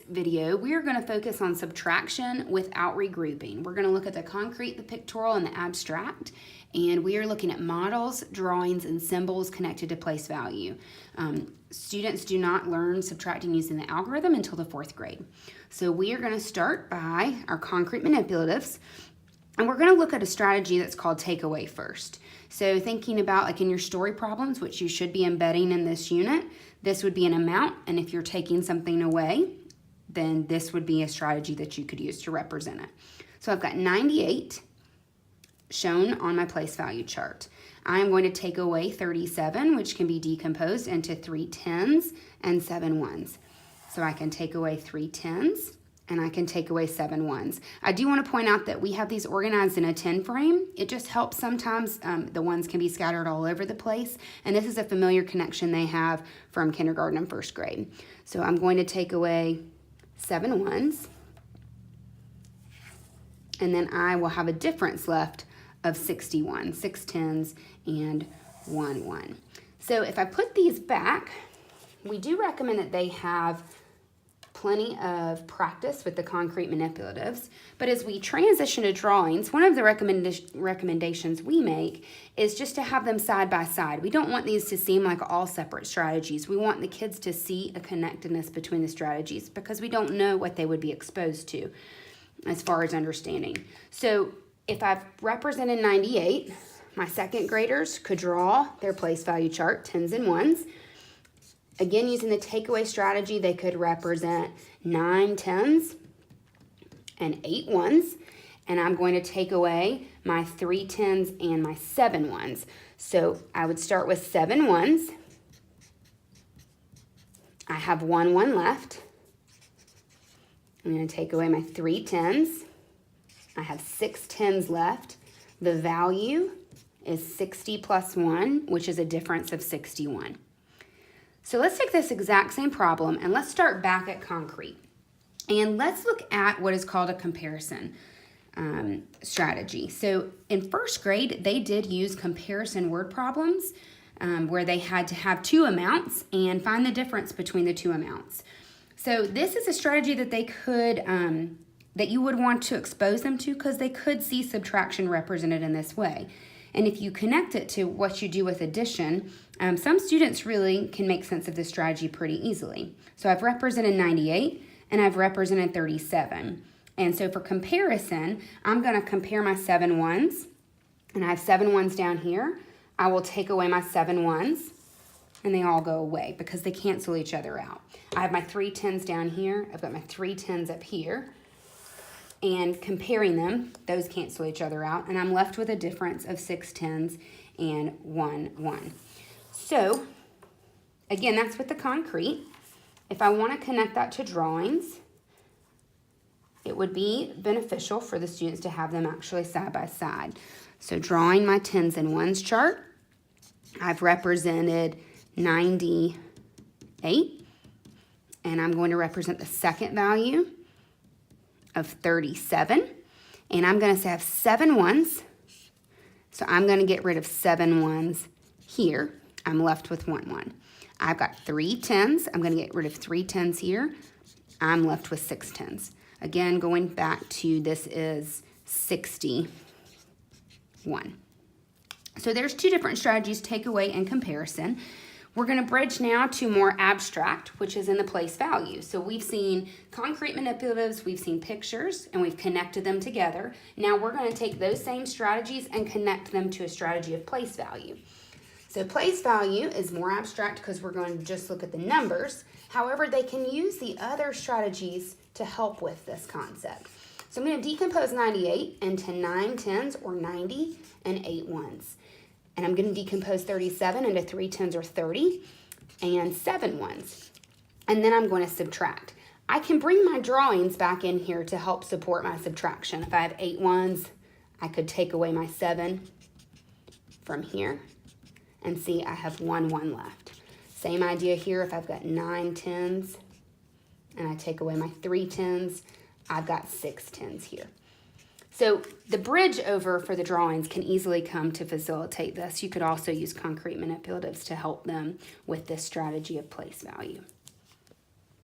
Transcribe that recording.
video, we are going to focus on subtraction without regrouping. We're going to look at the concrete, the pictorial, and the abstract, and we are looking at models, drawings, and symbols connected to place value. Students do not learn subtracting using the algorithm until the 4th grade. So we are going to start by our concrete manipulatives, and we're going to look at a strategy that's called takeaway first. So thinking about like in your story problems, which you should be embedding in this unit, this would be an amount, and if you're taking something away, then this would be a strategy that you could use to represent it. So I've got 98 shown on my place value chart. I'm going to take away 37, which can be decomposed into 3 10s and 7 1s. So I can take away 3 10s and I can take away 7 1s. I do want to point out that we have these organized in a 10 frame. It just helps sometimes. The ones can be scattered all over the place, and this is a familiar connection they have from kindergarten and 1st grade. So I'm going to take away 7 1s, and then I will have a difference left of 61, 6 10s and 1 1. So if I put these back, we do recommend that they have plenty of practice with the concrete manipulatives, but as we transition to drawings, one of the recommendations we make is just to have them side by side. We don't want these to seem like all separate strategies. We want the kids to see a connectedness between the strategies because we don't know what they would be exposed to as far as understanding. So if I've represented 98, my 2nd graders could draw their place value chart, 10s and 1s. Again, using the takeaway strategy, they could represent 9 10s and 8 1s. And I'm going to take away my 3 10s and my 7 1s. So I would start with 7 1s. I have 1 1 left. I'm going to take away my 3 10s. I have 6 10s left. The value is 60 plus 1, which is a difference of 61. So let's take this exact same problem and let's start back at concrete. And let's look at what is called a comparison strategy. So in 1st grade, they did use comparison word problems where they had to have 2 amounts and find the difference between the 2 amounts. So this is a strategy that they could, that you would want to expose them to because they could see subtraction represented in this way. And if you connect it to what you do with addition, some students really can make sense of this strategy pretty easily. So I've represented 98 and I've represented 37. And so for comparison, I'm going to compare my 7 1s, and I have 7 1s down here. I will take away my 7 1s, and they all go away because they cancel each other out. I have my 3 10s down here. I've got my 3 10s up here. And comparing them, those cancel each other out, and I'm left with a difference of 6 10s and 1 1. So, again, that's with the concrete. If I want to connect that to drawings, it would be beneficial for the students to have them actually side by side. So drawing my 10s and 1s chart, I've represented 98, and I'm going to represent the 2nd value of 37, and I'm going to have 7 1s, so I'm going to get rid of 7 1s here. I'm left with 1 1. I've got 3 10s. I'm going to get rid of 3 10s here. I'm left with 6 10s. Again, going back to this is 61. So there's 2 different strategies, takeaway and comparison. We're going to bridge now to more abstract, which is in the place value. So we've seen concrete manipulatives, we've seen pictures, and we've connected them together. Now we're going to take those same strategies and connect them to a strategy of place value. So place value is more abstract because we're going to just look at the numbers. However, they can use the other strategies to help with this concept. So I'm going to decompose 98 into 9 10s or 90 and 8 1s. And I'm going to decompose 37 into 3 10s or 30 and 7 1s. And then I'm going to subtract. I can bring my drawings back in here to help support my subtraction. If I have 8 1s, I could take away my 7 from here. And see, I have 1 1 left. Same idea here. If I've got 9 10s and I take away my 3 10s, I've got 6 10s here. So the bridge over for the drawings can easily come to facilitate this. You could also use concrete manipulatives to help them with this strategy of place value.